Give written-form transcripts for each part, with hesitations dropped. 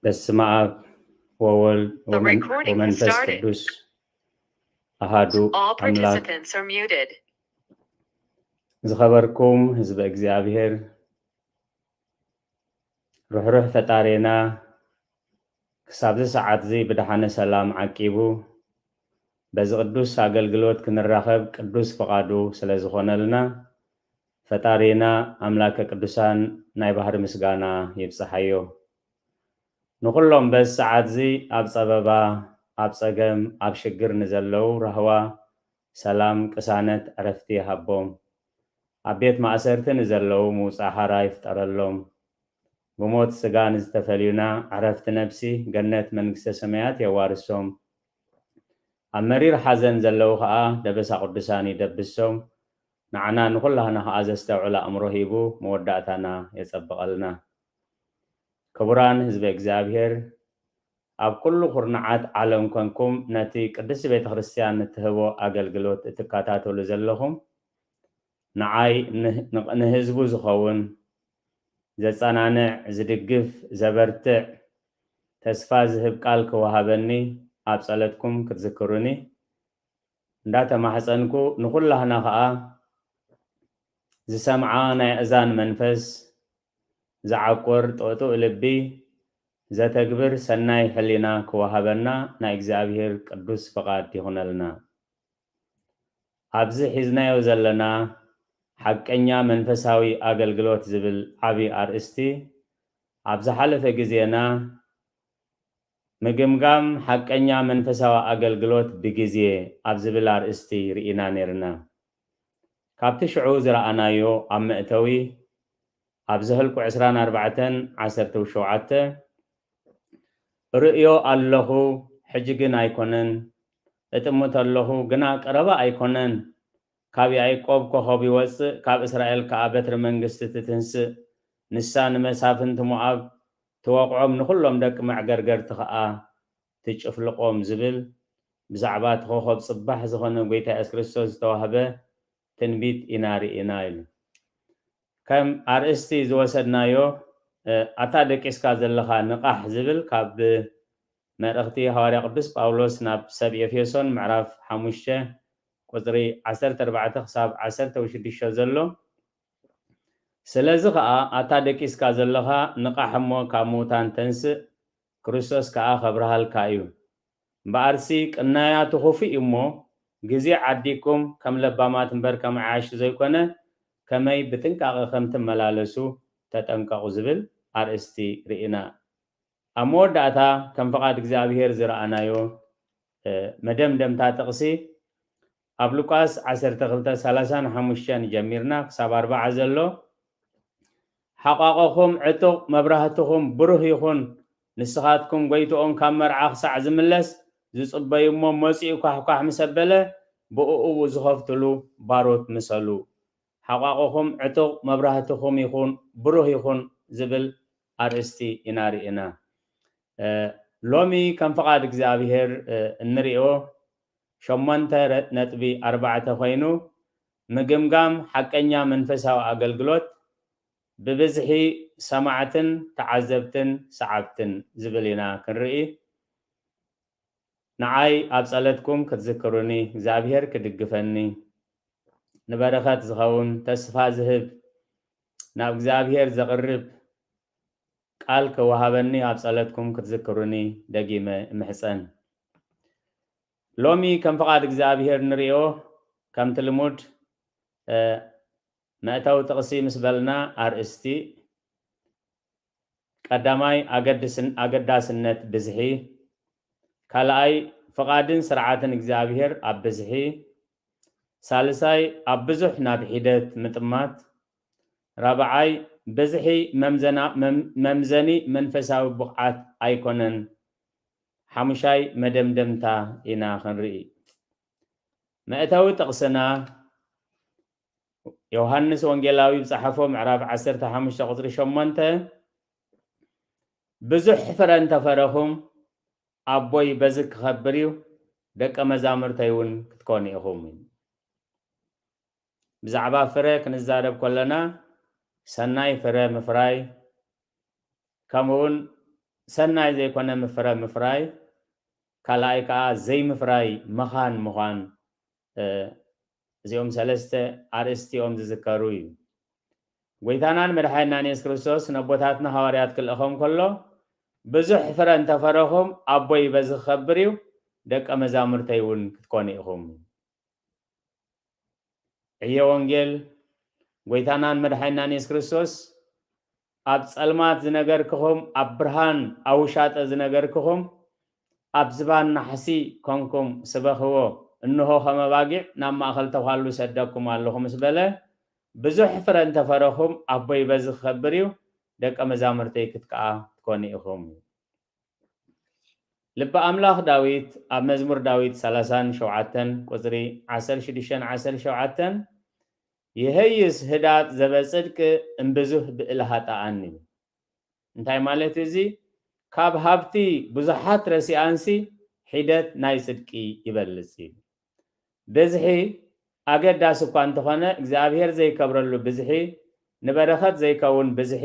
በስመ አብ ወወልድ ወመንፈስ ቅዱስ አሃዱ አምላክ። ዝኸበርኩም ህዝበ እግዚአብሔር ርኅሩህ ፈጣሪና ክሳብ ሰዓት እዚ ብድሓነ ሰላም ዓቂቡ በዚ ቅዱስ አገልግሎት ክንራኸብ ቅዱስ ፈቃዱ ስለ ዝኾነልና ፈጣሪና አምላከ ቅዱሳን ናይ ባህሪ ምስጋና ይብፅሓዮ። ንኩሎም በዚ ሰዓት እዚ ኣብ ፀበባ ኣብ ፀገም ኣብ ሽግር ንዘለው ረህዋ ሰላም ቅሳነት ዕረፍቲ ይሃቦም። ኣብ ቤት ማእሰርቲ ንዘለው ምውፃእ ሓራ ይፍጠረሎም። ብሞት ስጋ ንዝተፈልዩና ዕረፍቲ ነፍሲ ገነት መንግስተ ሰማያት የዋርሶም። ኣብ መሪር ሓዘን ዘለው ከዓ ደበሳ ቅዱሳን ይደብሶም። ንዓና ንኩላህና ከዓ ዘስተውዕል ኣእምሮ ሂቡ መወዳእታና የፀብቐልና። ክቡራን ህዝበ እግዚአብሔር ኣብ ኩሉ ኩርናዓት ዓለም ኮንኩም ነቲ ቅድስቲ ቤተ ክርስቲያን እትህቦ ኣገልግሎት እትከታተሉ ዘለኹም ንዓይ ንህዝቡ ዝኸውን ዘፀናንዕ ዝድግፍ ዘበርትዕ ተስፋ ዝህብ ቃል ክወሃበኒ ኣብ ጸለትኩም ክትዝክሩኒ እንዳተማሕፀንኩ ንኩላህና ከዓ ዝሰምዓ ናይ እዛን መንፈስ ዝዓቁር ጥቕጡቕ ልቢ ዘተግብር ሰናይ ሕሊና ክወሃበና ናይ እግዚአብሔር ቅዱስ ፈቃድ ይኹነልና። ኣብዚ ሒዝናዮ ዘለና ሓቀኛ መንፈሳዊ ኣገልግሎት ዝብል ዓብይ ኣርእስቲ ኣብ ዝሓለፈ ግዜና ምግምጋም ሓቀኛ መንፈሳዊ ኣገልግሎት ብግዜ ኣብ ዝብል ኣርእስቲ ርኢና ነርና። ካብቲ ሽዑ ዝረኣናዮ ኣብ መእተዊ ኣብ ዘህልቁ 24:17 ርእዮ ኣለኹ ሕጂ ግን ኣይኮነን፣ እጥምት ኣለኹ ግና ቀረባ ኣይኮነን፣ ካብ ያዕቆብ ኮኸብ ይወፅእ ካብ እስራኤል ከዓ በትሪ መንግስቲ ትትንስእ፣ ንሳ ንመሳፍንቲ ሞዓብ ትወቅዖም ንኩሎም ደቂ መዕገርገርቲ ከዓ ትጭፍልቆም ዝብል ብዛዕባ እቲ ኮኸብ ፅባሕ ዝኾነ ጎይታ ኢየሱስ ክርስቶስ ዝተዋህበ ትንቢት ኢና ርኢና ኢሉ። ከም ኣርእስቲ ዝወሰድናዮ ኣታ ደቂስካ ዘለኻ ንቃሕ ዝብል ካብ መልእኽቲ ሐዋርያ ቅዱስ ጳውሎስ ናብ ሰብ ኤፌሶን ምዕራፍ 5 ቁፅሪ 14 ክሳብ 16 ዘሎ። ስለዚ ከዓ ኣታ ደቂስካ ዘለኻ ንቃሕ እሞ ካብ ምውታን ተንስእ ክርስቶስ ከዓ ከብርሃልካ እዩ። እምበኣርሲ ቅናያቱ ክፉእ እሞ ግዜ ዓዲኩም ከም ለባማት እምበር ከም ዓያሽቲ ዘይኮነ ከመይ ብጥንቃቐ ከም ትመላለሱ ተጠንቀቁ ዝብል ኣርእስቲ ርኢና። ኣብ መወዳእታ ከም ፈቃድ እግዚአብሔር ዝረኣናዮ መደምደምታ ጥቕሲ ኣብ ሉቃስ 12:35 ጀሚርና ክሳብ 40 ዘሎ ሓቋቆኹም ዕጡቕ መብራህትኹም ብሩህ ይኹን፣ ንስኻትኩም ጎይትኦም ካብ መርዓ ክሳዕ ዝምለስ ዝፅበይሞ መፂኡ ኳሕኳሕ ምስ ኣበለ ብእኡ ዝኸፍትሉ ባሮት ምሰሉ። ሓቋቆኹም ዕጡቕ መብራህትኹም ይኹን ብሩህ ይኹን ዝብል ኣርእስቲ ኢና ርኢና። ሎሚ ከም ፈቃድ እግዚአብሔር እንሪኦ 8.4 ኮይኑ ምግምጋም ሓቀኛ መንፈሳዊ ኣገልግሎት ብብዝሒ ሰማዕትን ተዓዘብትን ሰዓብትን ዝብል ኢና ክንርኢ። ንዓይ ኣብ ጸለትኩም ክትዝክሩኒ እግዚአብሔር ክድግፈኒ ንበረኸት ዝኸውን ተስፋ ዝህብ ናብ እግዚአብሔር ዘቕርብ ቃል ክወሃበኒ ኣብ ጸለትኩም ክትዝክሩኒ ደጊመ እምሕፀን። ሎሚ ከም ፈቃድ እግዚአብሔር ንሪኦ ከምቲ ልሙድ መእተዊ ጥቕሲ ምስ በልና ኣርእስቲ ቀዳማይ ኣገዳስነት ብዝሒ፣ ካልኣይ ፈቃድን ስርዓትን እግዚአብሔር ኣብ ብዝሒ፣ ሳልሳይ ኣብ ብዙሕ ናብ ሒደት ምጥማት፣ ራብዓይ ብዝሒ መምዘኒ መንፈሳዊ ብቕዓት ኣይኮነን፣ ሓሙሻይ መደምደምታ ኢና ክንርኢ። መእተዊ ጥቕስና ዮሃንስ ወንጌላዊ ብፅሓፎ ምዕራፍ 15 ቁፅሪ 8 ብዙሕ ፍረ እንተፈረኹም ኣቦይ በዚ ክኸብር እዩ ደቀ መዛሙርተይ እውን ክትኮኑ ኢኹም። ብዛዕባ ፍረ ክንዛረብ ከለና ሰናይ ፍረ ምፍራይ ከምኡውን ሰናይ ዘይኮነ ፍረ ምፍራይ ካልኣይ ከዓ ዘይምፍራይ መኻን ምዃን እዚኦም ሰለስተ ኣርእስቲኦም ዝዝከሩ እዩ ጎይታናን መድሓኒትናን ኢየሱስ ክርስቶስ ነቦታትና ሐዋርያት ክልእኾም ከሎ ብዙሕ ፍረ እንተፈረኹም ኣቦይ በዚ ክኸብር እዩ ደቀ መዛሙርተይ እውን ክትኮኑ ኢኹም ዕዮ ወንጌል ጎይታናን መድሓኒትናን ኢየሱስ ክርስቶስ ኣብ ጸልማት ዝነገርክኹም ኣብ ብርሃን ኣብ ውሻጠ ዝነገርክኹም ኣብ ዝባን ናሕሲ ኮንኩም ስበኽዎ እንሆ ከመባጊዕ ናብ ማእኸል ተኳሉ ሰደኩም ኣለኹ ምስ በለ ብዙሕ ፍረ እንተፈረኹም ኣቦይ በዚ ክኸብር እዩ ደቀ መዛሙርተይ ክትከዓ ትኮኑ ኢኹም ልበ ኣምላኽ ዳዊት ኣብ መዝሙር ዳዊት 37 ቁፅሪ 16-17 ይህይስ ህዳጥ ዘበጽድቅ እምብዙሕ ብእለ ሃጣኣኒ እንታይ ማለት እዚ ካብ ሃብቲ ብዙሓት ረሲኣንሲ ሒደት ናይ ጽድቂ ይበልጽ ብዝሒ ኣገዳሲ እኳ እንተኾነ እግዚኣብሔር ዘይከብረሉ ብዝሒ ንበረኸት ዘይከውን ብዝሒ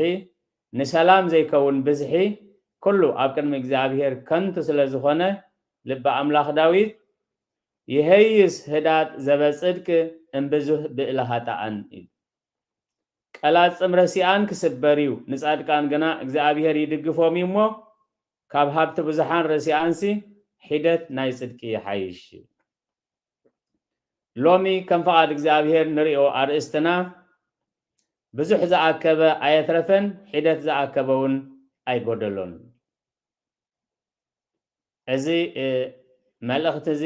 ንሰላም ዘይከውን ብዝሒ ኩሉ ኣብ ቅድሚ እግዚኣብሔር ከንቱ ስለ ዝኾነ ልበ ኣምላኽ ዳዊት ይህይስ ህዳጥ ዘበጽድቅ እምብዙሕ ብእለ ሃጣኣን እዩ ቀላጽም ረሲኣን ክስበር እዩ ንጻድቃን ግና እግዚኣብሔር ይድግፎም እዩ እሞ ካብ ሃብቲ ብዙሓን ረሲኣንሲ ሒደት ናይ ጽድቂ ይሓይሽ ሎሚ ከም ፈቓድ እግዚኣብሔር ንሪኦ ኣርእስትና ብዙሕ ዝኣከበ ኣየትረፈን ሒደት ዝኣከበ እውን ኣይጎደሎን እዚ መልእኽቲ እዚ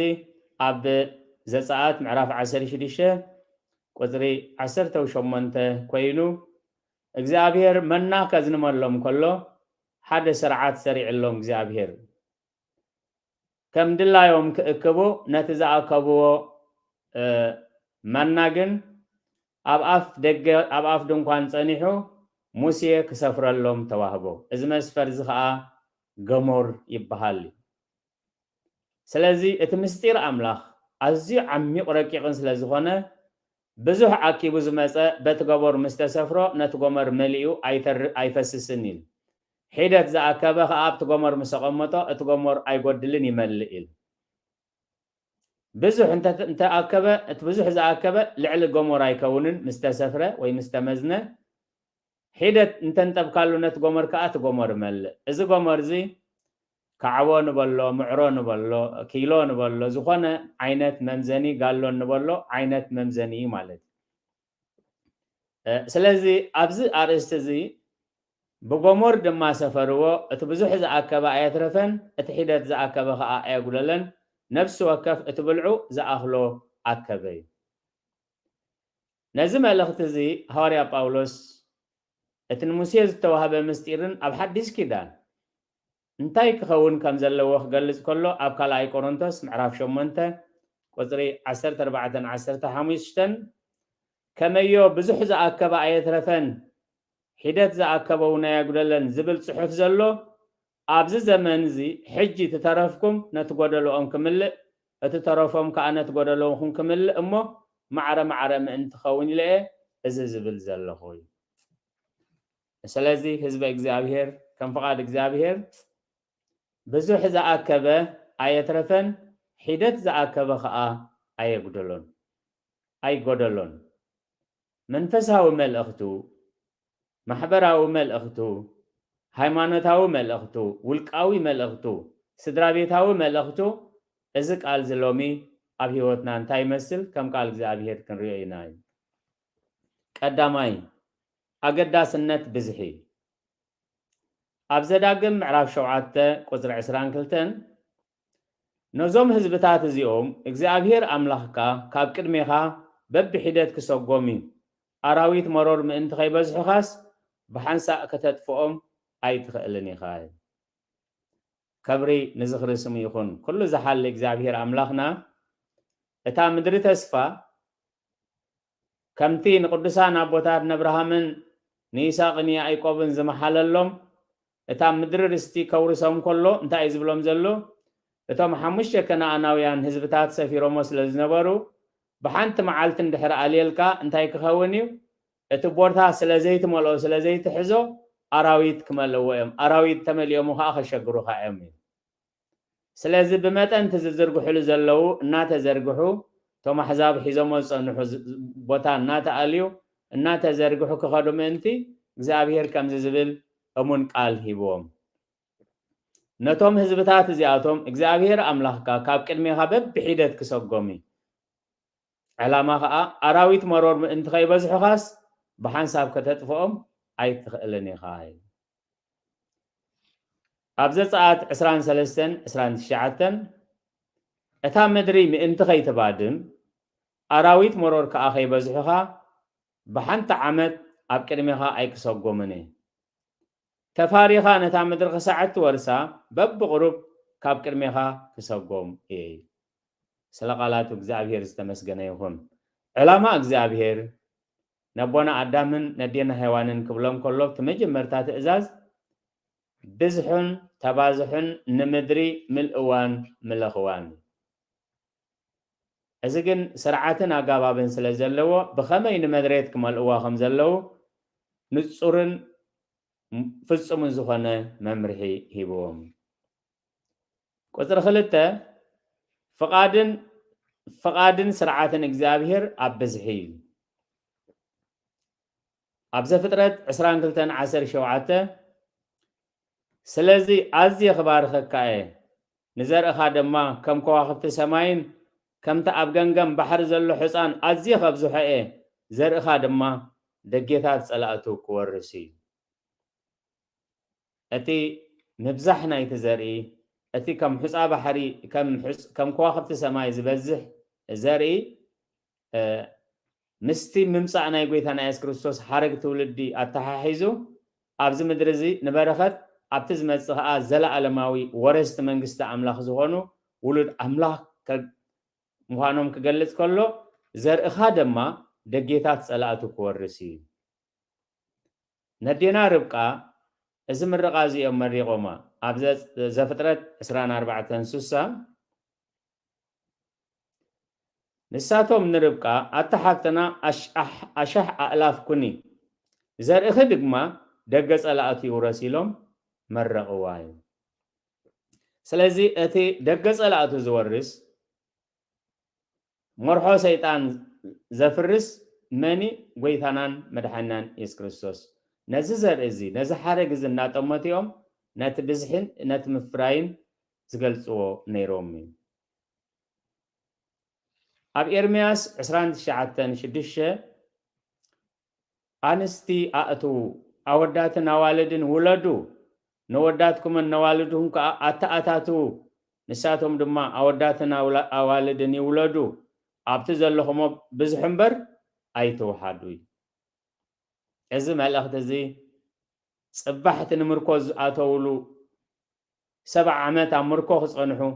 ኣብ ዘፀአት ምዕራፍ 16 ቁፅሪ 18 ኮይኑ እግዚአብሔር መና ከዝንመሎም ከሎ ሓደ ስርዓት ሰሪዕሎም እግዚአብሔር ከም ድላዮም ክእክቡ ነቲ ዝኣከብዎ መና ግን ኣብ ኣፍ ድንኳን ጸኒሑ ሙሴ ክሰፍረሎም ተዋህቦ እዚ መስፈር እዚ ከዓ ገሞር ይበሃል ስለዚ እቲ ምስጢር ኣምላኽ ኣዝዩ ዓሚቕ ረቂቕን ስለ ዝኾነ ብዙሕ ኣኪቡ ዝመፀ በቲ ገቦር ምስ ተሰፍሮ ነቲ ጎመር መሊኡ ኣይፈስስን ኢሉ ሒደት ዝኣከበ ከዓ ኣብቲ ጎመር ምስ ተቐመጦ እቲ ጎመር ኣይጎድልን ይመልእ ኢሉ ብዙሕ እንተኣከበ እቲ ብዙሕ ዝኣከበ ልዕሊ ጎመር ኣይከውንን ምስ ተሰፍረ ወይ ምስ ተመዝነ ሒደት እንተንጠብካሉ ነቲ ጎመር ከዓ እቲ ጎመር መልእ እዚ ጎመር እዚ ከዓቦ ንበሎ ምዕሮ ንበሎ ኪሎ ንበሎ ዝኾነ ዓይነት መምዘኒ ጋሎ ንበሎ ዓይነት መምዘኒ ማለት ስለዚ ኣብዚ ኣርእስቲ እዚ ብጎመር ድማ ሰፈርዎ እቲ ብዙሕ ዝኣከበ ኣየትረፈን እቲ ሒደት ዝኣከበ ከዓ ኣየጉደለን ነፍሲ ወከፍ እቲ ብልዑ ዝኣኽሎ ኣከበ እዩ ነዚ መልእኽቲ እዚ ሐዋርያ ጳውሎስ እቲ ንሙሴ ዝተዋህበ ምስጢርን ኣብ ሓዲስ ኪዳን እንታይ ክኸውን ከም ዘለዎ ክገልጽ ከሎ ኣብ ካልኣይ ቆሮንቶስ ምዕራፍ 8 ቁፅሪ 14-15 ከመዮ ብዙሕ ዝኣከበ ኣየትረፈን ሒደት ዝኣከበ እውን ኣየጉደለን ዝብል ጽሑፍ ዘሎ ኣብዚ ዘመን እዚ ሕጂ ትተረፍኩም ነቲ ጎደሎኦም ክምልእ እቲ ተረፎም ከዓ ነቲ ጎደሎኦም ክምልእ እሞ ማዕረ ምእንቲ ኸውን ኢለ እዚ ዝብል ዘለኹ እዩ ስለዚ ህዝበ እግዚአብሔር ከም ፈቃድ እግዚአብሔር ብዙሕ ዝኣከበ ኣየትረፈን ሒደት ዝኣከበ ከዓ ኣይጎደሎን መንፈሳዊ መልእኽቱ ማሕበራዊ መልእኽቱ ሃይማኖታዊ መልእኽቱ ውልቃዊ መልእኽቱ ስድራቤታዊ መልእኽቱ እዚ ቃል ዝሎሚ ኣብ ህይወትና እንታይ ይመስል ከም ቃል እግዚአብሔር ክንሪኦ ኢና ቀዳማይ ኣገዳስነት ብዝሒ ኣብ ዘዳግም ምዕራፍ 7 ቁፅሪ 22 ነዞም ህዝብታት እዚኦም እግዚአብሔር ኣምላኽካ ካብ ቅድሜኻ በብሒደት ክሰጎም እዩ ኣራዊት መሮር ምእንቲ ከይበዝሑኻስ ብሓንሳእ ከተጥፍኦም ኣይትኽእልን ኢኻ ከብሪ ንዝኽሪ ስሙ ይኹን ኩሉ ዝሓሊ እግዚአብሔር ኣምላኽና እታ ምድሪ ተስፋ ከምቲ ንቅዱሳን ኣቦታት ነብርሃምን ንይስሐቅን ያዕቆብን ዝመሓለሎም እታ ምድሪ ርስቲ ከውርሶም ከሎ እንታይ እዩ ዝብሎም ዘሎ እቶም 5 ከነዓናውያን ህዝብታት ሰፊሮሞ ስለ ዝነበሩ ብሓንቲ መዓልቲ እንድሕር ኣልየልካ እንታይ ክኸውን እዩ اتبورتها سلازيت ملو سلازيت حزو أراويت كملو أم أراويت تمليوم وخا شجرو خايم سلازي بمتى أنت زرقو حلو زلو نات زرقو توم حزاب حزام صنحو بوتا نات أليو نات زرقو كخادو منتي زابير كم زبل أمون قال هيبوم نتوم هزبتات زياتهم إجزابير أملاك كاب كلمة خبب بحيدة كسوقومي علامة أراويت مرور أنت خيبز حخاس بحنساب كتتفهم أي تخلني خاي أبزت ساعات عسران سلسن عسران شعتن أتا مدري أنت خي تبادم أراويت مرور كأخي بزحها بحنت عمد أب كلمة أي كسوقومني تفاريخا نتا مدر ساعات ورسا بب غروب كاب كلمة كسوقوم إيه سلقالات እግዚአብሔር ዝተመስገነ ይሁን ዕላማ እግዚአብሔር ነቦና አዳምን ነዴና ሔዋንን ክብሎም ከሎ ተመጀመርታ ትእዛዝ ብዝሑን ተባዝሑን ንምድሪ ምልእዋን ምለኽዋን እዚ ግን ስርዓትን አጋባብን ስለ ዘለዎ ብኸመይ ንመድሬት ክመልእዋ ከም ዘለዎ ንጹርን ፍጹምን ዝኾነ መምርሒ ሂቦም ቁጥር 2 فقادن سرعاتن እግዚአብሔር አብዝሒ አብዘ ፍጥረት 22:17 ስለዚ አዚ خبارخካየ ንዘርእኻ ድማ ከም ከዋኽብቲ ሰማይን ከምቲ ኣብ ገንገም ባሕር ዘሎ ሕፃን አዚ ከብዝሖየ ዘርእኻ ድማ ደጌታት ጸላእቱ ክወርሲ እቲ ምብዛሕ ናይቲ ዘርኢ أتي كم حساب حري كم كواخبت سماي زبزح زري مستي ممسعنا يقويتنا يس كريستوس حرق تولدي التحاحيزو أبز مدرزي نبرخت أبتز مدسخة زلا علماوي ورست منقست أملاخ زغانو ولد أملاخ مهانوم كقلت كله زر إخادما دقيتات سألاتو كورسي ندينا ربقا إذا مرقازي أو مريقوما أبزت زفترة 24:6 نساتهم نربقا أتحقتنا أشح ألاف كوني زر إخدقما دقس ألاتي ورسيلهم مرقواي سلازي أتي دقس ألاتي زورس مرحو سيطان زفرس مني ويثانان مدحنان يس كريستوس نززر إزي نزحارق إزي ناتوماتيوم نات بزحين نات مفراين زغلصو نيرومي اب إرمياس 29:6 أنستي أأتو أوداتنا والدين ولدو نوداتكم النوالدهم كأتأتاتو نساتهم دما أوداتنا والدين يولدو أبتزلهم بزحنبر أيتو حادوي إذا ما الأخذ صبحت نمركوز أتولو 7 عامات مركوز صنحو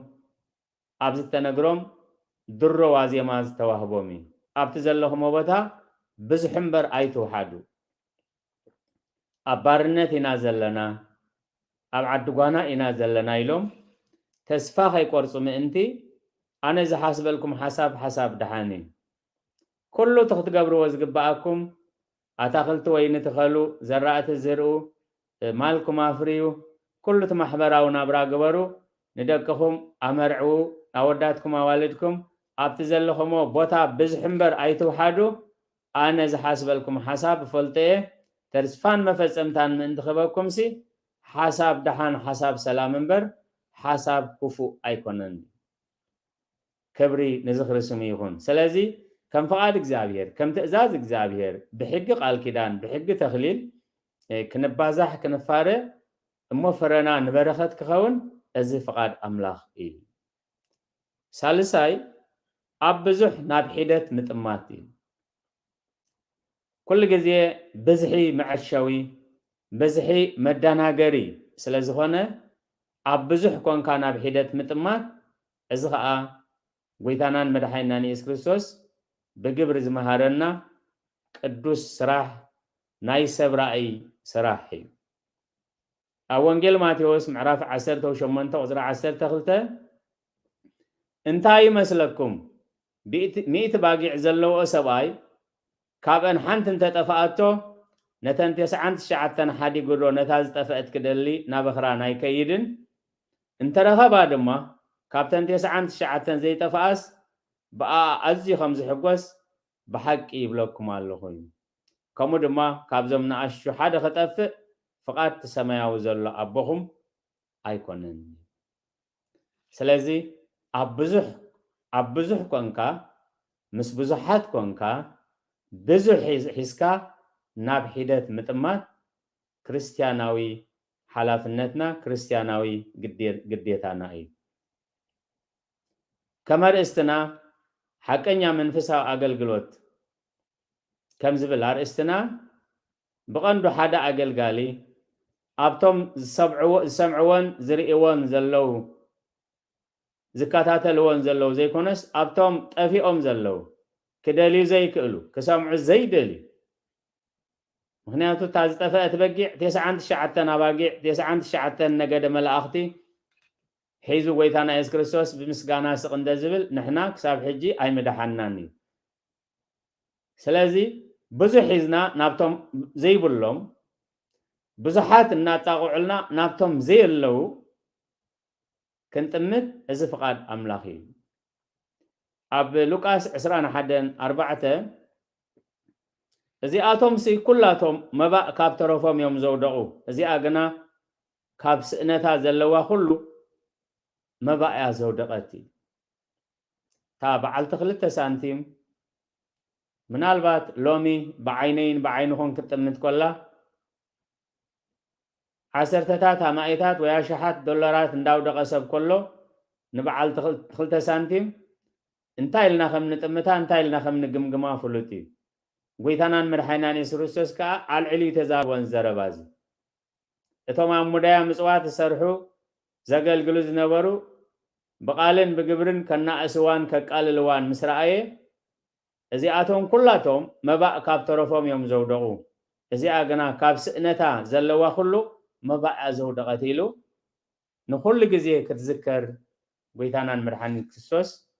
أبزت نجرم درو وازي ماز توهبومي أبتزلهم وبتها بزحنبر أيتو حادو أبارنت ينازل لنا أبعدقانا ينازل لنا يلوم تسفاخ يقرصو من انتي أنا إذا حاسب لكم حساب دحاني كله تختقبروا وزقباءكم أتاخلت وين تخلو زرعت الزرعو مالكم أفريو كله تمحبراو نابرا قبرو ندقهم أمرعو أوداتكم أوالدكم أبتزلهم بوتا بزحنبر أيتو حادو أنا إذا حاسب لكم حساب فلتيه ترسفان مفزمتان من انتخابكم سي حساب دحان حساب سلام منبر حساب كفو أيكونن كبري نزخر سميهون سلازي كم فقاد إجزابير كم تأزاز إجزابير بحق قال كدان بحق تخليل كنبازح كنفارة أمو فرنا نبرخت كخون أزي فقاد أملاخ إيه سالساي أبزح نابحيدت متماتي كل جزية بزحي معشوي بزحي مداناغري سلازخونة أبزح كون كان بحيدت متمات أزخاء ويتانان مدحينان يس كريستوس بجبر زمهارنا قدوس سراح ناي سبرائي سراحي أوانجيل ماتيوس معراف 10:8 وزرع 10:3 انتاي مسلكم ميت باقي زلو سباي كابن حنت انت تفأتو نتن تسعان تشعتن حدي قدو نتاز تفأت كدلي نابخرا نايكيدن انت رغبا دما كابتن تسعان تشعتن زي تفأس بقى أزي خمس حقوس بحق يبلوكم اللهوي كمو دما كابزمنا أشو حدا خطفئ فقط سماياو زلو أبوهم أيكونن سلازي أبزح كونكا مس بزحات كونكا بزح حسكا ناب حيدت متمات كريستياناوي حلافنتنا كريستياناوي قديتانا أي كمر استنا حقنيا منفسا أقلقلوت كم زبل هار استنا بغندو حدا أقلقالي أبتم سمعوان زرئوان زلو زكاتاتلوان زلو زي كونس أبتم تأفيهم زلو كدالي زي كألو كسامع زي دالي مخنياتو تاز تفأت بقيع تسعان تشعتن أباقيع تسعان تشعتن نقد ملأختي حيزو ويتانا إيس كريستوس بمسقانا سقن دزبل نحنا كساب حجي أي مدحناني سلازي بزو حيزنا نابتم زي بلوم بزحات الناتاقو نابتم زي اللو كنتمت إذا فقاد أملاخي أب لوكاس عسران حدن 4 إذا آتوم سي كلاتهم مبا كاب تروفهم يوم زودقو إذا أغنى كاب سئنتا زلوا كله مبا يا زودقتي تابع التخلت سانتيم من البات لومي بعينهم كتمت كلها 10 مائتات ويا شحات دولارات نداو دقسب كله نبعل تخلت سانتيم انتاي لنا خم نتمتا انتاي لنا خم نقمقما فلوتي قويتانان مرحينان يسروسوس كا عالعلي تزاوان زربازي اتوما مدايا مصوات سرحو زقل قلوز نبرو بقالن بقبرن كنا اسوان كقال الوان مسرائي ازي اتوم كلاتهم مبا كاب ترفوم يوم زودقو ازي اغنا كاب سئنتا زلوا كله مبا زودقتيلو نخل جزيه كتذكر قويتانان مرحان كريستوس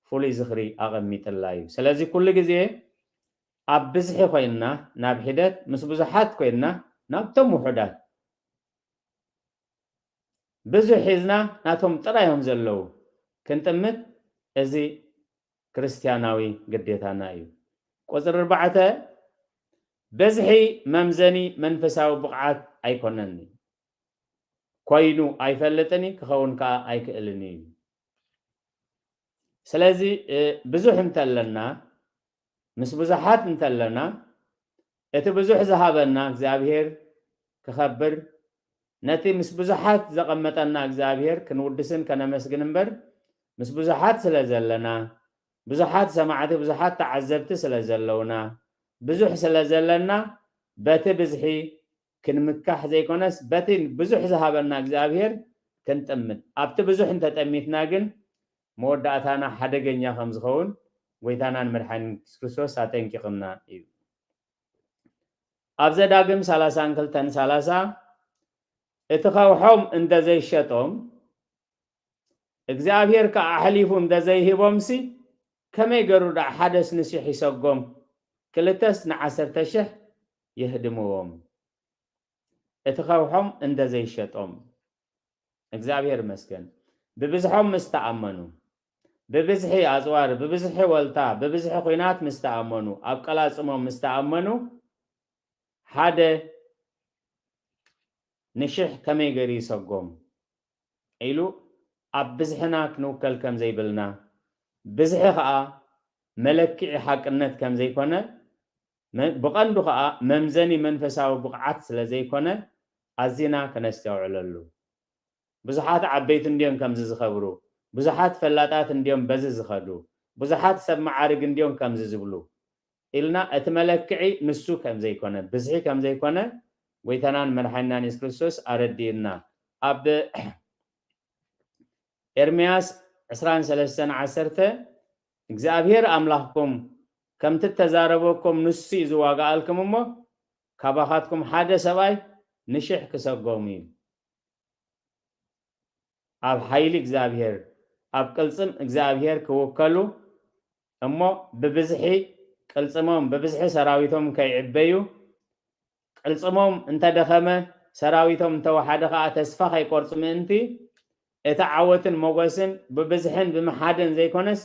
فولي زخري اغميت الله سلازي كل جزيه أبزحي خوينا ناب حدات مس بزحات خوينا ناب تم وحدات بزو حيزنا ناتهم ترايهم زلو كنتمت ازي كريستياناوي قديتانا ايو قصر 4 بزحي ممزني منفساو بقعات ايكونني كوينو ايفلتني كخونكا ايكئلني سلازي بزو حمتلنا مس بزحات انتلنا اتي بزح زهابنا እግዚአብሔር كخبر نتي مس بزحات زقمتنا እግዚአብሔር كنودسن كنمسجن انبر مس بزحات سلازلنا بزحات سمعت بزحات تعذبت سلازلونا بزح سلازلنا بت بزحي كنمكح زي كونس بت بزح زهابنا እግዚአብሔር كنتمت ابت بزح انت تميتنا ግን موداتنا حدغኛ خمزخون ويتانان مرحان كريستوس አጠንቂቅና እዩ አብዘ ዳግም 30 ክልተን 30 እትኸውሖም እንደዘይሸጦም እግዚአብሔር ከአሕሊፉ እንደዘይሂቦምሲ ከመይ ገሩ ዳ ሓደስ ንሲሕ ይሰጎም ክልተስ ን10,000 ይህድምዎም እትኸውሖም እንደዘይሸጦም እግዚአብሔር መስገን ብብዝሖም ምስተኣመኑ ببزحي أزوار ببزحي والتا ببزحي خوينات مستأمنو أبقلا سمو مستأمنو حدا نشح كمي غري سقوم إلو أبزحناك نوكل كم زي بلنا بزحي خاء ملكي حقنت كم زي كونه بقندو خاء ممزني منفساو بقعات سلزي كونه أزينا كنستوعللو بزحات عبيت نديم كم زي خبرو بزحات فلاتات انديوم بزز خدو بزحات سب معارق انديوم كم زبلو إلنا اتملكعي نسو كم زي كونه بزحي كم زي كونه ويتنان مرحنان يس كريستوس أردينا أب إرمياس 23:10 እግዚአብሔር አምላክኩም ከም ትተዛረበኩም ንሱ ዝዋጋአልኩም እሞ ካባኻትኩም ሓደ ሰባይ ንሽሕ ክሰጎም እዩ ኣብ ኃይሊ እግዚአብሔር ኣብ ቅልጽም እግዚአብሔር ክወከሉ እሞ ብብዝሒ ቅልጽሞም በብዝሒ ሰራዊቶም ከይዕበዩ ቅልጽሞም እንተደኸመ ሰራዊቶም እንተወሓደ ከዓ ተስፋ ከይቆርፁ ምእንቲ እቲ ዓወትን ሞገስን ብብዝሕን ብምሓድን ዘይኮነስ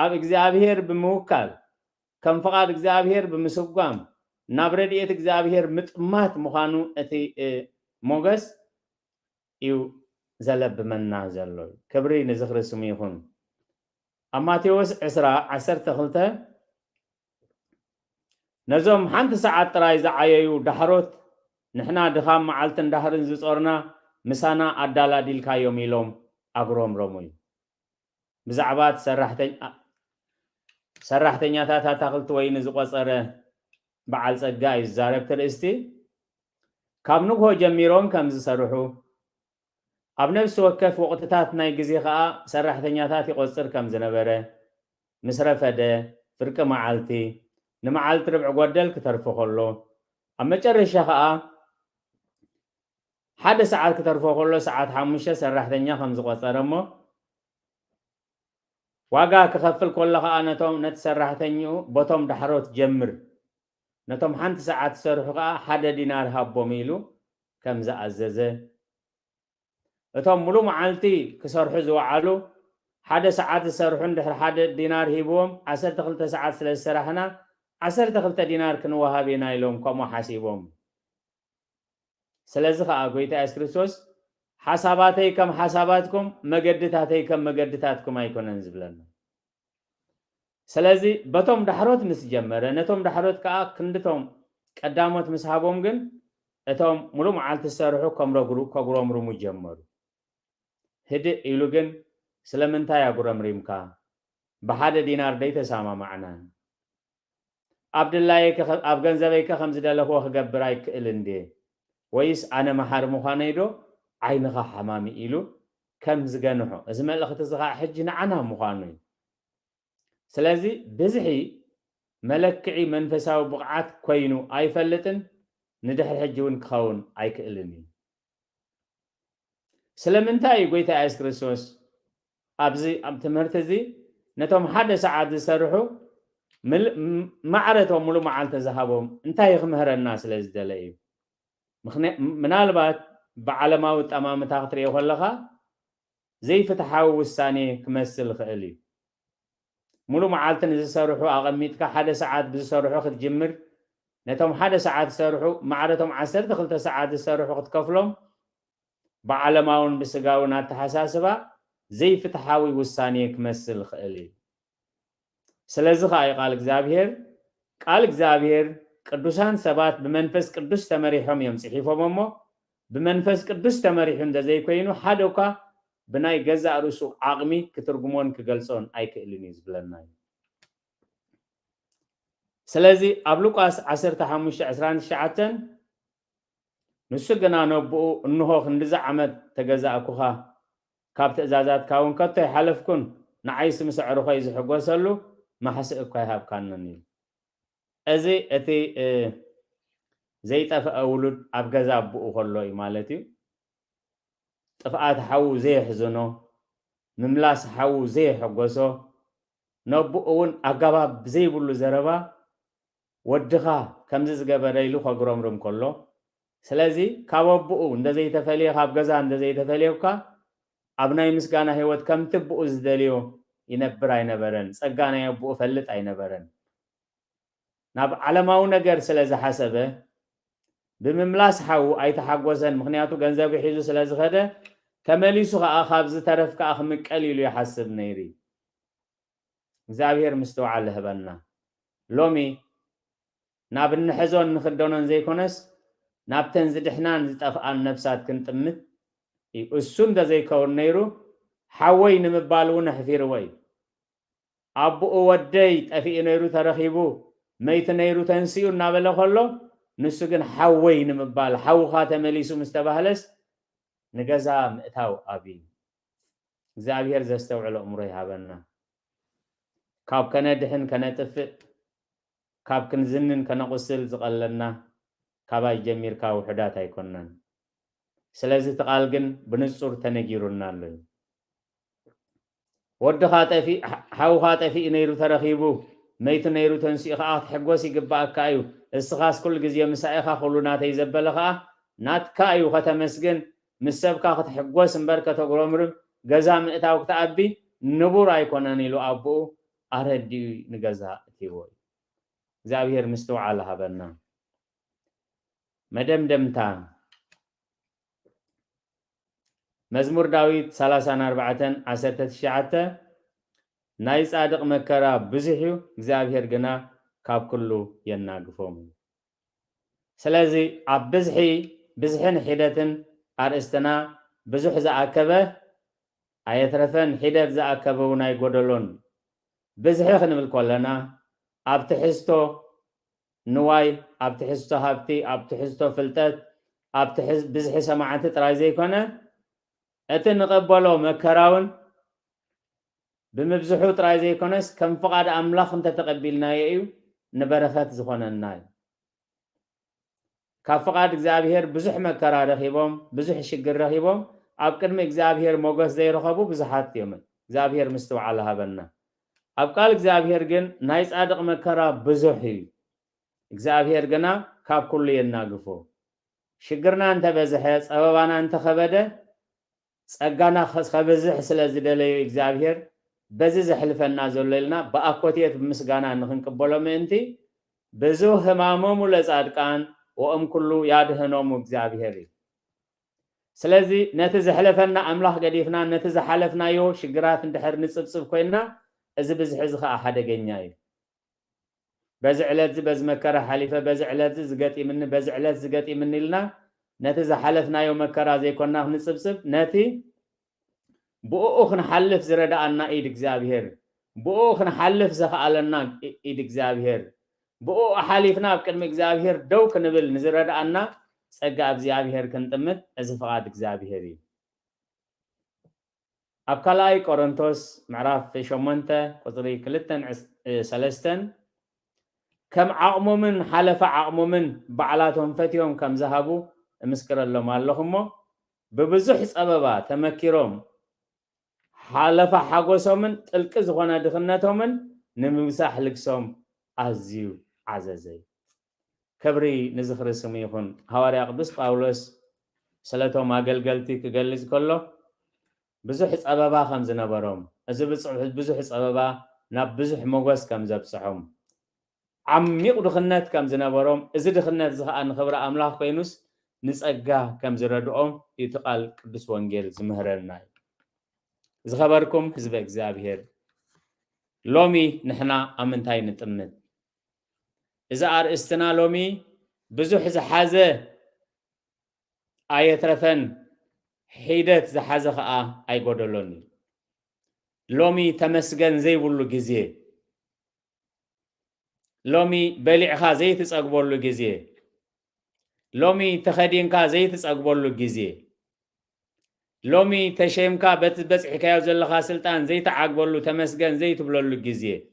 ኣብ እግዚኣብሔር ብምውካል ከም ፍቓድ እግዚኣብሔር ብምስጓም ናብ ረድኤት እግዚኣብሔር ምጥማት ምዃኑ እቲ ሞገስ እዩ ዘለብመና ዘሎ ክብሪ ንዝኽሪ ስሙ ይኹን ኣብ ማቴዎስ 10:12 ነዞም ሓንቲ ሰዓት ጥራይ ዝዓየዩ ዳሕሮት ንሕና ድኻም መዓልትን ዳህርን ዝጾርና ምሳና ኣዳላዲልካዮም ኢሎም ኣጉረምረሙ እዩ ብዛዕባ ሰራሕተኛታት ኣታክልቲ ወይኒ ዝቆፀረ በዓል ፀጋ እዩ ዝዛረብ ትርእስቲ ካብ ንግሆ ጀሚሮም ከም ዝሰርሑ ኣብ ነፍሲ ወከፍ ወቅትታት ናይ ግዜ ከዓ ሰራሕተኛታት ይቆፅር ከም ዝነበረ ምስ ረፈደ ፍርቂ መዓልቲ ንመዓልቲ ርብዒ ጎደል ክተርፎ ከሎ ኣብ መጨረሻ ከዓ ሓደ ሰዓት ክተርፎ ከሎ ሰዓት 5 ሰራሕተኛ ከም ዝቆፀረ እሞ ዋጋ ክኸፍል ከሎ ከዓ ነቲ ሰራሕተኛኡ ቦቶም ዳሕሮት ጀምር ነቶም ሓንቲ ሰዓት ዝሰርሑ ከዓ 1 ዲናር ሃቦም ኢሉ ከም ዝኣዘዘ እቶም ሙሉእ መዓልቲ ክሰርሑ ዝወዓሉ 1 ሰዓት ዝሰርሑ እንድሕር 1 ዲናር ሂቦም 12 ሰዓት ስለ ዝሰራሕና 12 ዲናር ክንወሃብ ኢና ኢሎም ከምኡ ሓሲቦም ስለዚ ከዓ ጎይታ ኢየሱስ ክርስቶስ ሓሳባተይ ከም ሓሳባትኩም መገድታተይ ከም መገድታትኩም ኣይኮነን ዝብለና ስለዚ በቶም ዳሕሮት ምስ ጀመረ ነቶም ዳሕሮት ከዓ ክንድቶም ቀዳሞት ምስ ሃቦም ግን እቶም ሙሉእ መዓልቲ ዝሰርሑ ከጉረምርሙ ጀመሩ ህድእ ኢሉ ግን ስለምንታይ ኣጉረምሪምካ ብሓደ ዲናር ደይተሰማማዕና ኣብ ገንዘበይከ ከም ዝደለኽዎ ክገብር ኣይክእል እንዴ ወይስ ኣነ መሓሪ ምዃነይ ዶ ዓይንኻ ሓማሚ ኢሉ ከም ዝገንሖ እዚ መልእኽቲ እዚ ከዓ ሕጂ ንዓና ምዃኑ እዩ ስለዚ ብዝሒ መለክዒ መንፈሳዊ ብቕዓት ኮይኑ ኣይፈልጥን ንድሕሪ ሕጂ እውን ክኸውን ኣይክእልን እዩ ስለምንታይ እዩ ጎይታ ኢየሱስ ክርስቶስ ኣብዚ ኣብ ትምህርቲ እዚ ነቶም 1 ሰዓት ዝሰርሑ ማዕረቶም ሙሉእ መዓልቲ ዝሃቦም እንታይ ክምህረና ስለ ዝደለ እዩ ምናልባት ብዓለማዊ ጠማምታ ክትሪኦ ከለካ ዘይፍትሓዊ ውሳኔ ክመስል ክእል እዩ ሙሉእ መዓልቲ ንዝሰርሑ ኣቐሚጥካ 1 ሰዓት ብዝሰርሑ ክትጅምር ነቶም 1 ሰዓት ዝሰርሑ ማዕረቶም 12 ሰዓት ዝሰርሑ ክትከፍሎም ብዓለማውን ብስጋውን ኣተሓሳስባ ዘይፍትሓዊ ውሳኔ ክመስል ክእል እዩ ስለዚ ከዓ ቃል እግዚአብሔር ቅዱሳን ሰባት ብመንፈስ ቅዱስ ተመሪሖም እዮም ጽሒፎም እሞ ብመንፈስ ቅዱስ ተመሪሑ እንደዘይኮይኑ ሓደ እኳ ብናይ ገዛእ ርእሱ ዓቕሚ ክትርጉሞን ክገልጾን ኣይክእልን እዩ ዝብለና እዩ ስለዚ ኣብ ሉቃስ 15:29 ንሱ ግና ነብኡ እንሆ ክንዲዚ ዓመት ተገዛእኩኻ ካብ ትእዛዛትካ እውን ከቶ ይሓለፍኩን ንዓይሲ ምስዕሩ ኸይ ዝሕጎሰሉ ማሕስእ እኳ ይሃብካንን እዩ እዚ እቲ ዘይጠፍአ ውሉድ ኣብ ገዛ ኣቦኡ ከሎ እዩ ማለት እዩ ጥፍኣት ሓዉ ዘይሕዝኖ ምምላስ ሓዉ ዘይሕጎሶ ነብኡ እውን ኣገባብ ዘይብሉ ዘረባ ወድኻ ከምዚ ዝገበረ ኢሉ ከጉረምርም ከሎ ስለዚ ካብ ኣቦኡ እንደዘይተፈልየ ካብ ገዛ እንደዘይተፈልየካ ኣብ ናይ ምስጋና ህይወት ከምቲ ብኡ ዝደልዮ ይነብር ኣይነበረን ፀጋ ናይ ኣቦኡ ፈልጥ ኣይነበረን ናብ ዓለማዊ ነገር ስለ ዝሓሰበ ብምምላስ ሓዉ ኣይተሓጎሰን ምክንያቱ ገንዘብ ሒዙ ስለ ዝኸደ ተመሊሱ ከዓ ካብ ዝተረፍ ከዓ ክምቀል ኢሉ ይሓስብ ነይሩ እግዚኣብሔር ምስትውዓል ዝህበና ሎሚ ናብ እንሕዞን ንክደኖን ዘይኮነስ ናብተን ዝድሕናን ዝጠፍኣን ነብሳት ክንጥምት እሱ እንደዘይከውን ነይሩ ሓወይ ንምባል እውን ኣሕፊርዎ እዩ ኣቦኡ ወደይ ጠፊኡ ነይሩ ተረኺቡ መይቲ ነይሩ ተንስኡ እናበለ ከሎ ንሱ ግን ሓወይ ንምባል ሓውኻ ተመሊሱ ምስ ተባህለስ ንገዛ ምእታው ኣብዩ እግዚኣብሔር ዘስተውዕሎ እምሮ ይሃበና ካብ ከነድሕን ከነጥፍእ ካብ ክንዝንን ከነቁስል ዝቐለና ካባይ ጀሚርካ ውሕዳት ኣይኮነን ስለዚ ተቃል ግን ብንጹር ተነጊሩና ኣሎ ወድኻ ሓውኻ ጠፊኡ ነይሩ ተረኺቡ ميت نيرو تنسي خاط حقوسي قبا كايو السخاس كل جزية مسائخة خلونات يزبلخا نات كايو ختا مسجن مسبكا خت حقوس مبركة تقرمرم جزا من اتاوك تأبي نبور ايكوناني لو أبو أردي نجزا تيوي زاوير مستوى على هبنا مدم دمتان مزمور داويد 34 عسرت الشعاتة ناي صادق مكرا بزحيو እግዚአብሔር ግና ካብ ኩሉ የናግፎም ስለዚህ ኣብ ብዝሕን ሒደትን ኣርእስትና ብዙሕ ዝኣከበ ኣየትረፈን ሒደት ዝኣከበ እውን ኣይጎደሎን ብዝሒ ክንብል ከለና ኣብ ትሕዝቶ ንዋይ ኣብ ትሕዝቶ ሃብቲ ኣብ ትሕዝቶ ፍልጠት ኣብ ብዝሒ ሰማዓቲ ጥራይ ዘይኮነ እቲ ንቐበሎ መከራውን بمبزحو تراي زي كونس كم فقاد أملاخ انت تقبلنا يأيو نبرخات زخوننا كفقاد إجزابير بزح مكرا رخيبهم بزح شجر رخيبهم أبكر من إجزابير موجس زي رخابو بزحات يوم إجزابير مستوى على هبنا أبقال إجزابير جن نايس أدق مكرا بزحي إجزابير جنا كاب كلي الناقفو شجرنا أنت بزحس أبوانا أنت خبده أجانا خس خبزح سلازد لي إجزابير بزز حلفنا زللنا بأكوتيت بمسجانا نخن قبله منتي بزو همامهم ولزادكان وأم كله يادهنهم وجزابيري سلازي نتز حلفنا أملاح قديفنا نتز حلفنا يو شجرات اندحر نصب كوينا إذا بزحزخ أحد جنياي بزعلت بز مكره حليفة بزعلت زقتي من بزعلت زقتي من لنا نتز حلفنا يو مكره زي كنا نصب نتي بؤخ نحلف زردا أنا إيد إجزابير بؤخ نحلف زخالنا إيد إجزابير بؤخ حليفنا بكلمة إجزابير دو كنبل نزردا أنا سجى إجزابير كنتمت أزفقات إجزابيري أبكالاي كورنثوس معرف في شمنته قطري كلتن سلستن كم عقمومن حلف عقمومن بعلاتهم فتيهم كم ذهبوا مسكر الله مالهم ببزح أبابا تمكيرهم حالف حقوسهم تلك زغنا دخنتهم نمسح لكسهم أزيو عزازي كبري نزخر سميخون هواري قدس باولوس سلاتهم أقلقلتي كقلز كله بزح أبابا خمس نبرهم إذا بزح أبابا ناب بزح موغس كم زبسحهم عميق دخنت كم زنبرهم إذا دخنت زخان خبر أملاح كينوس نسأجا كم زردهم يتقال قدس وانجيل زمهرنا زخبركم حزب إجزابير لومي نحنا أمنتاي نتأمن إذا أرستنا لومي بزح زحازة آية رفن حيدت زحازة أي قدلوني لومي تمسجن زي بولو جزيه لومي بلعها زي تسأقبولو جزيه لومي تخدينكا زي تسأقبولو جزيه لومي تشيمكا بس حكاية زلخا سلطان زي تعقبلو تمسجن زي تبلولو جزيه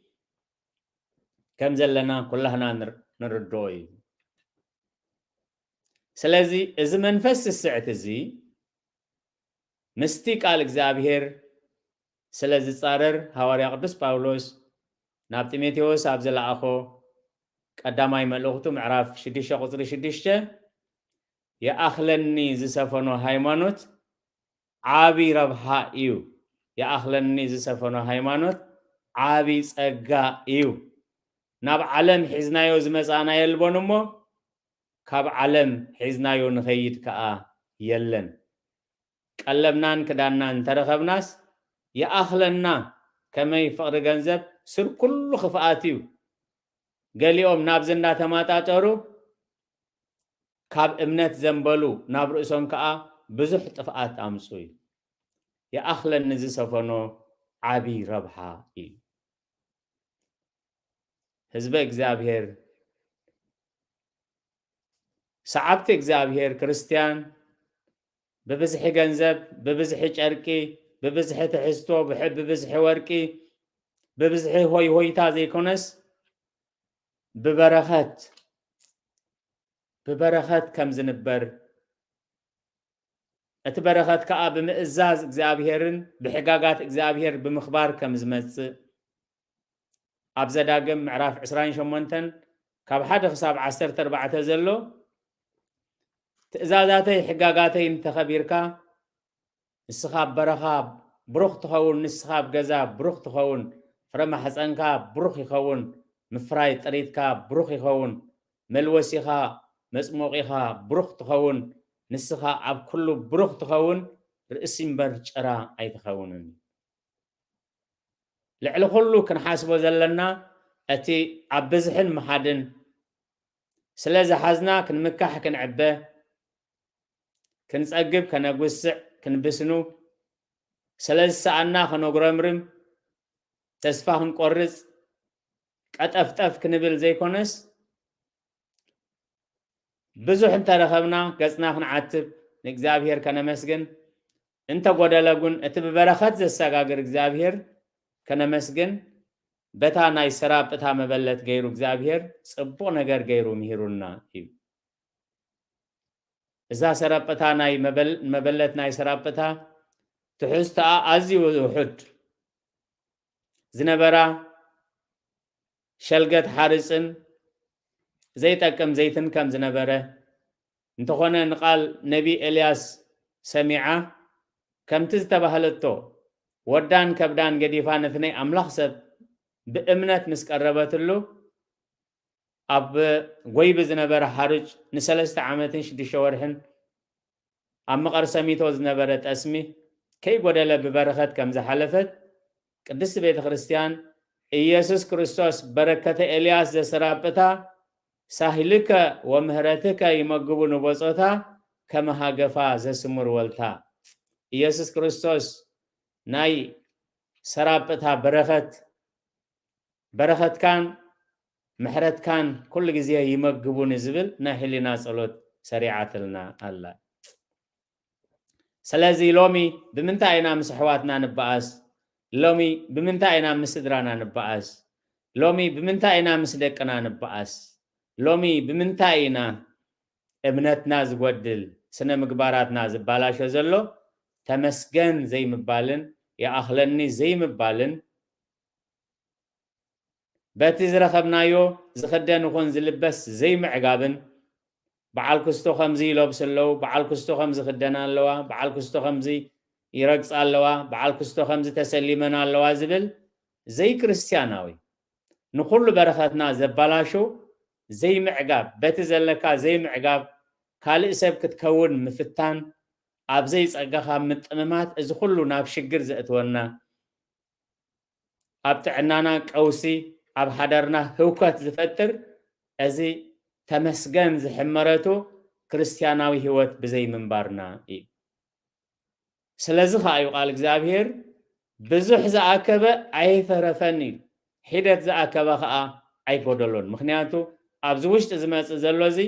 كم زلنا كلنا نردوي سلازي إذا منفس السعة زي مستيك على إجزابير سلازي صارر هواري قدس باولوس ناب تيموثاوس أبزل أخو قداماي ملوختو معرف شديشة قصري شديشة يا أخلني زي سفنو هايمانوت عابي ربها إيو يا أخلني زي سفنو هايمانوت عابي سأقا إيو ناب علم حزنايو زمسانا يلبونمو كاب علم حزنايو نخيد كأ يلن قلبنان كدانان ترخبناس يا أخلنا كما يفقر جنزب سر كل خفاتيو قال يوم نابزنا تماتاتورو كاب امنت زنبلو نابرؤسون كأ بزح طفقات أمسوي يا أخلا نزي سفنو عبي ربحا إيه حزب إجزابير سعبت إجزابير كريستيان ببزح جنزب ببزح شركي ببزح تحستو بحب ببزح وركي ببزح هوي تازي كونس ببرخات كم زنبر اتبرخات كأ بمئزاز إجزابيرن بحقاقات إجزابير بمخبار كم زمس ኣብ ዘዳግም ምዕራፍ 28 ካብ 1 ክሳብ 14 ዘሎ ትእዛዛተይ ሕጋጋተይ እንተኸቢርካ ንስኻ በረኻ ብሩኽ ትኸውን ንስኻ ኣብ ገዛ ብሩኽ ትኸውን ፍረ ማሕፀንካ ብሩኽ ይኸውን ምፍራይ ጥሪትካ ብሩኽ ይኸውን መልወሲኻ መፅሞቂኻ ብሩኽ ትኸውን ንስኻ ኣብ ኩሉ ብሩኽ ትኸውን ርእሲ እምበር ጭራ ኣይትኸውንን ልዕሊ ኩሉ ክንሓስቦ ዘለና እቲ ኣብ ብዝሕን መሓድን ስለ ዝሓዝና ክንምካሕ ክንዕበ ክንፀግብ ከነጉስዕ ክንብስኑ ስለ ዝሰኣና ከነጉረምርም ተስፋ ክንቆርፅ ቀጠፍጠፍ ክንብል ዘይኮነስ ብዙሕ እንተረኸብና ገጽና ክንዓትብ ንእግዚኣብሔር ከነመስግን እንተጎደለጉን እቲ ብበረኸት ዘሰጋግር እግዚአብሔር ከነመስግን በታ ናይ ሰራጵታ መበለት ገይሩ እግዚአብሔር ጽቡቕ ነገር ገይሩ ምሂሩና እዩ እዛ ሰራጵታ ናይ መበለት ናይ ሰራጵታ ትሕዝቶኣ ኣዝዩ ውሑድ ዝነበራ ሸልገት ሓርፅን ዘይጠቅም ዘይትን ከም ዝነበረ እንተኾነ ንቃል ነቢ ኤልያስ ሰሚዓ ከምቲ ዝተባህለቶ ወዳን ከብዳን ገዲፋ ነቲ ናይ ኣምላኽ ሰብ ብእምነት ምስ ቀረበትሉ ኣብ ጎይቢ ዝነበረ ሓርጭ ን3 ዓመትን 6 ወርሕን ኣብ መቐር ሰሚቶ ዝነበረ ጠስሚ ከይጎደለ ብበረኸት ከም ዝሓለፈት ቅድስቲ ቤተ ክርስቲያን ኢየሱስ ክርስቶስ በረከተ ኤልያስ ዘሰራጵታ ሳሂልከ ወምህረትከ ይመግቡ ንቦጾታ ከመሃገፋ ዘስሙር ወልታ ኢየሱስ ክርስቶስ ናይ ሰራጵታ በረኸትካን ምሕረትካን ኩሉ ግዜ ይመግቡን ዝብል ናይ ህሊና ጸሎት ሰሪዓትልና ኣላ ስለዚ ሎሚ ብምንታይ ኢና ምስ ኣሕዋትና ንበኣስ ሎሚ ብምንታይ ኢና ምስ ስድራና ንበኣስ ሎሚ ብምንታይ ኢና ምስ ደቅና ንበኣስ ሎሚ ብምንታይ ኢና እምነትና ዝጎድል ስነ ምግባራትና ዝባላሾ ዘሎ ተመስገን ዘይምባልን ይኣኽለኒ ዘይምባልን በቲ ዝረኸብናዮ ዝኽደን ይኹን ዝልበስ ዘይምዕጋብን በዓል ክስቶ ከምዚ ይለብስ ኣለዉ በዓል ክስቶ ከምዚ ክደና ኣለዋ በዓል ክስቶ ከምዚ ይረግፃ ኣለዋ በዓል ክስቶ ከምዚ ተሰሊመን ኣለዋ ዝብል ዘይክርስቲያናዊ ንኩሉ በረኸትና ዘባላሾ ዘይምዕጋብ በቲ ዘለካ ዘይምዕጋብ ካልእ ሰብ ክትከውን ምፍታን ኣብ ዘይፀጋኻ ምጥምማት እዚ ኩሉ ናብ ሽግር ዘእትወና ኣብ ጥዕናና ቀውሲ ኣብ ሓደርና ህውከት ዝፈጥር እዚ ተመስገን ዝሕመረቱ ክርስቲያናዊ ህይወት ብዘይ ምንባርና እዩ ስለዚ ከዓ እዩ ቃል እግዚአብሔር ብዙሕ ዝኣከበ ኣይፈረፈን እዩ ሒደት ዝኣከበ ከዓ ኣይጎደሎን ምክንያቱ ኣብዚ ውሽጢ ዝመፅእ ዘሎ እዚ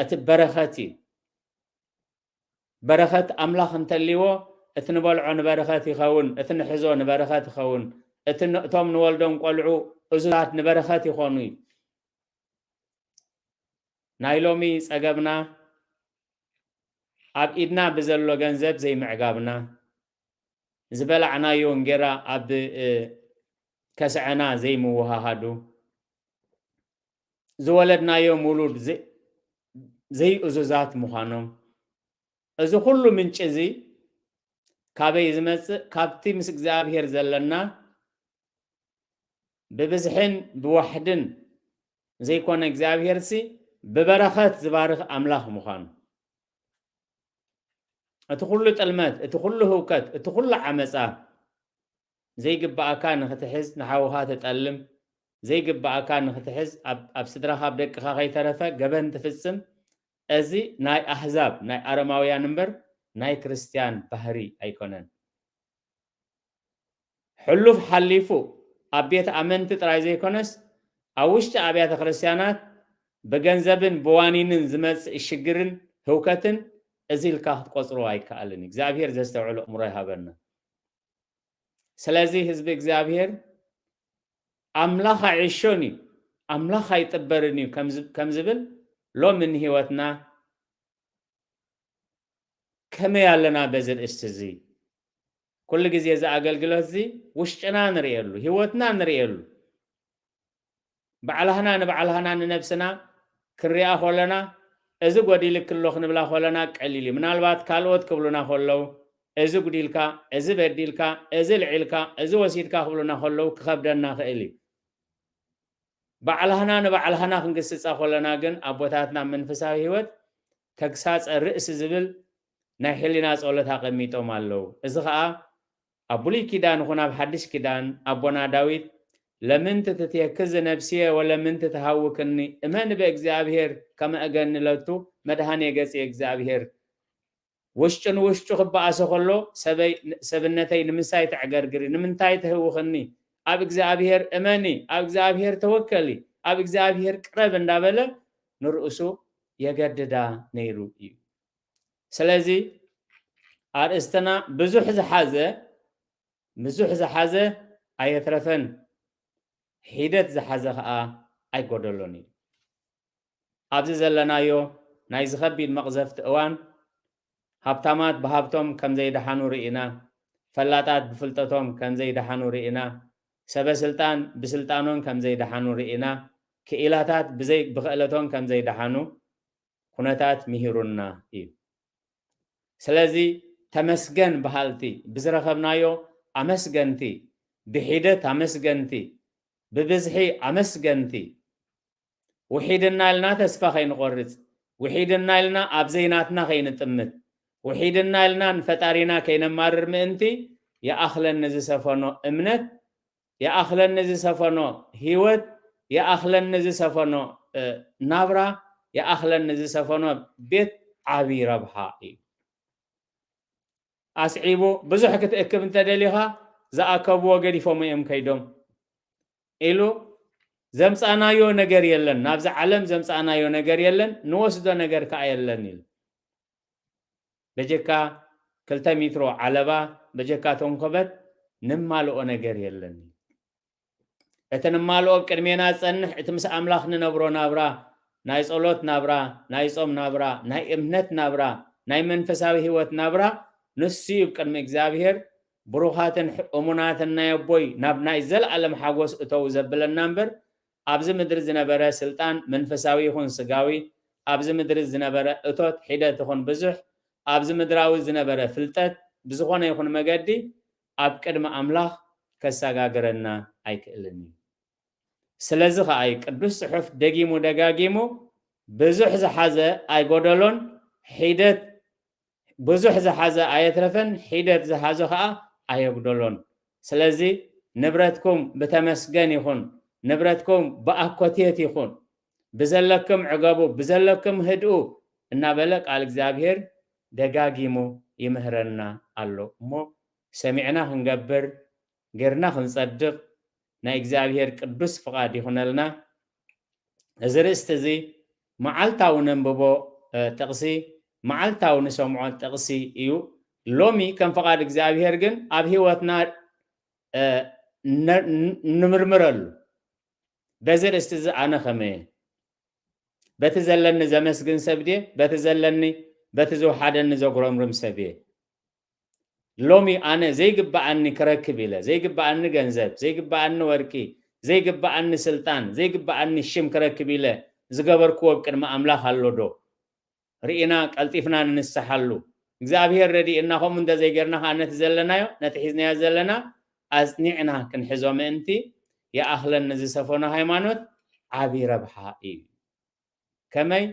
እቲ በረኸት እዩ በረኸት ኣምላኽ እንተልይዎ እቲ ንበልዖ ንበረኸት ይኸውን እቲ ንሕዞ ንበረኸት ይኸውን እቶም ንወልዶም ቆልዑ እዙራት ንበረኸት ይኾኑ እዩ ናይ ሎሚ ፀገብና ኣብ ኢድና ብዘሎ ገንዘብ ዘይምዕጋብና ዝበላዕናዮ እንጌራ ኣብ ከስዐና ዘይምውሃሃዱ ዝወለድናዮ ሙሉድ ዘይእዙዛት ምዃኖም እዚ ኩሉ ምንጭ እዚ ካበይ ዝመፅእ ካብቲ ምስ እግዚአብሔር ዘለና ብብዝሕን ብዋሕድን ዘይኮነ እግዚአብሔርሲ ብበረኸት ዝባርኽ ኣምላኽ ምዃኑ እቲ ኩሉ ጥልመት እቲ ኩሉ ህውከት እቲ ኩሉ ዓመፃ ዘይግባእካ ንኽትሕዝ ንሓውኻ ትጠልም ዘይግባእካ ንኽትሕዝ ኣብ ስድራኻ ኣብ ደቅኻ ከይተረፈ ገበን ትፍፅም እዚ ናይ ኣሕዛብ ናይ ኣረማውያን እምበር ናይ ክርስቲያን ባህሪ ኣይኮነን ሕሉፍ ሓሊፉ ኣብ ቤት ኣመንቲ ጥራይ ዘይኮነስ ኣብ ውሽጢ ኣብያተ ክርስቲያናት ብገንዘብን ብዋኒንን ዝመፅእ ሽግርን ህውከትን እዚ ኢልካ ክትቆፅሮ ኣይከኣልን እግዚአብሔር ዘስተውዕሎ እምሮ ይሃበና ስለዚ ህዝቢ እግዚአብሔር ኣምላኽ ኣይዕሾን እዩ ኣምላኽ ኣይጥበርን እዩ ከም ዝብል ሎሚ ንሂወትና ከመይ ኣለና በዚ ርእስቲ እዚ ኩሉ ግዜ እዚ ኣገልግሎት እዚ ውሽጥና ንሪኤሉ ሂወትና ንሪኤሉ بعلهنا نبعلهنا نفسنا كريا خلنا إذا قديلك الله نبلا خلنا قليل من البات كالوت قبلنا خلو إذا قديلك إذا بديلك إذا العلك إذا وسيدك قبلنا خلو كخبرنا خيلي بعلهنا نبعلهنا خنقصص خلنا جن أبوتاتنا من فساهيوت تكساس الرئيس زبل نحلنا صولتها قميتو مالو إذا أبولي كدان هنا بحدش كدان أبونا داويد لمن تتيكز نفسيه ولا من تتهوكني إمان بإجزابير كما أجن لتو مدهاني جس إجزابير وشتو خبأ أسخلو سبنتين من سايت عجرجري من تايت هو خني أب إجزابير إماني أب إجزابير توكلي أب إجزابير قرب ندابله نرؤسو يجددا نيرو سلازي أرستنا بزوح زحازة أيترفن حيدت زحازة أي قدلوني أبزي زلنايو نايز خبي المقزفت أوان هبتامات بهبتهم كم زي دحانو رئينا فلاتات بفلتتهم كم زي دحانو رئينا سبا سلطان بسلطانون كم زي دحانو رئينا كإلاتات بزي بخلتهم كم زي دحانو كنتات مهيرونا سلازي تمسجن بحالتي بزرخبنايو أمسجنتي بحيدت أمسجنتي ببزحي أمسجنتي وحيدنا لنا تسفى خين قرص وحيدنا لنا أبزيناتنا خين تمت وحيدنا لنا نفتارينا كين مارر منتي يا أخلا نزي سفنو امنت يا أخلا نزي سفنو هيوت يا أخلا نزي سفنو نابرا يا أخلا نزي سفنو بيت عبي ربحائي أسعيبو بزح كتأكب انت دليها زاكبو قديفو ميم كيدوم إلو زمس أنا يو نجار يلن نابز علم زمس أنا يو نجار يلن نوسدو نجار كايلن يل بجكا كلتا مترو علبا بجكا تنكبت نمالو نجار يلن اتنمالو بكرمينا تسنح اتمس أملاخ نبرو نابرا ناي صلوت نابرا ناي صوم نابرا ناي امنت نابرا ناي منفساوي هوت نابرا نسيب كلمة إجزابير بروحاتن أموناتنا يبوي نبنا إزل علم حاجوس أتو زبل النمبر أبز مدرز نبرة سلطان منفساوي هون سجاوي أبز مدرز نبرة أتوت حدة هون بزح أبز مدراوز نبرة فلتت بزخونه يكون مجدي أب كلمة أملاخ كساجرنا أيك إلني سلزخ أيك قدوس صحف دقيمو دقاقيمو بزح زحزة أي قدلون حدة بزح زحزة آيترفن حيدت زحزة خاء آيقدلون سلازي نبرتكم بتمسجن يخون نبرتكم بأكوتيت يخون بزلكم عقابو بزلكم هدو النابلك على الزابير دقاقيمو يمهرنا الله مو سمعنا هنقبر غيرنا هنصدق نا إجزابير قدوس فقاد يخون لنا زرستزي معالتاو ننببو تقسي معالتاو نسمعو تقسي إيو لومي كان فقاد إجزابير جن أبهي واتنا نمرمرلو بزر استز أنا خمي بتزلني زمسجن سبدي بتزلني بتزو حدا نزو قرمرم سبي لومي أنا زي قبا عني كركبيلة زي قبا عني جنزب زي قبا عني وركي زي قبا عني سلطان زي قبا عني الشم كركبيلة زقبر كوب كرما أملاح هاللودو رئينا قلتيفنا ننسحلو እግዚአብሔር ረዲእናኹም እንደ ዘይገርናኻ ነትዘለናዮ ነትሒዝናዮ ዘለና ኣጽኒዕና ክንሕዞ ምእንቲ የኣኽለን ዝሰፈኖ ሃይማኖት ዓብዪ ረብሓ እዩ ከመይ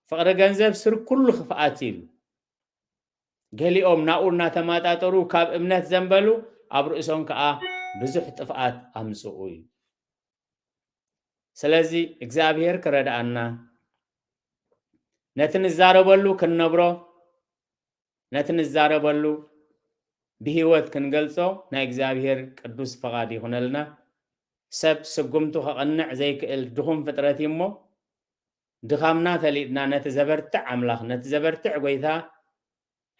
ፍቕሪ ገንዘብ ስር ኩሉ ክፍኣት ኢሉ ገሊኦም ናብኡ እናተማጣጠሩ ካብ እምነት ዘንበሉ ኣብ ርእሶም ከዓ ብዙሕ ጥፍኣት ኣምፅኡ እዩ ስለዚ እግዚአብሔር ክረዳኣና ነቲ ንዛረበሉ ክንነብሮ نتنزاربلو بهوت كنقلصو نا እግዚአብሔር ቅዱስ ፈቃድ ይሁነልና ሰብ ስጉምቱ ከቀንዕ ዘይክእል ድኹም ፍጥረት እሞ ድኻምና ፈሊድና ነቲ ዘበርትዕ ኣምላኽ ነቲ ዘበርትዕ ጎይታ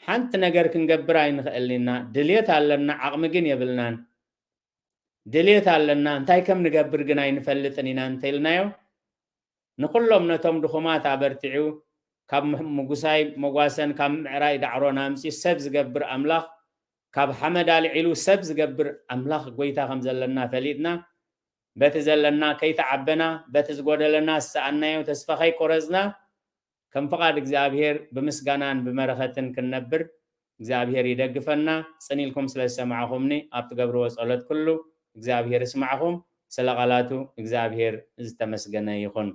ሓንቲ ነገር ክንገብር ኣይንኽእልና ድልየት ኣለና ዓቕሚ ግን የብልናን ድልየት ኣለና እንታይ ከም ንገብር ግን ኣይንፈልጥን ኢና እንተኢልናዮ ንኩሎም ነቶም ድኹማት ኣበርቲዑ كاب مغوساي مغواسن كاب معراي دعرو نامسي سب زغبر املاح كاب حمد علي علو سب زغبر املاح غويتا خمزلنا فليدنا بت زلنا كي تعبنا بت زغودلنا سأنايو تسفخي قرزنا كم فقاد እግዚአብሔር بمسغانان بمرختن كنبر እግዚአብሔር يدغفنا صنيلكم ስለሰማعኹምኒ ኣብ ትገብርዎ ጸሎት ኩሉ እግዚአብሔር ይስማعኹም ስለቃላቱ እግዚአብሔር ዝተመስገነ ይኹን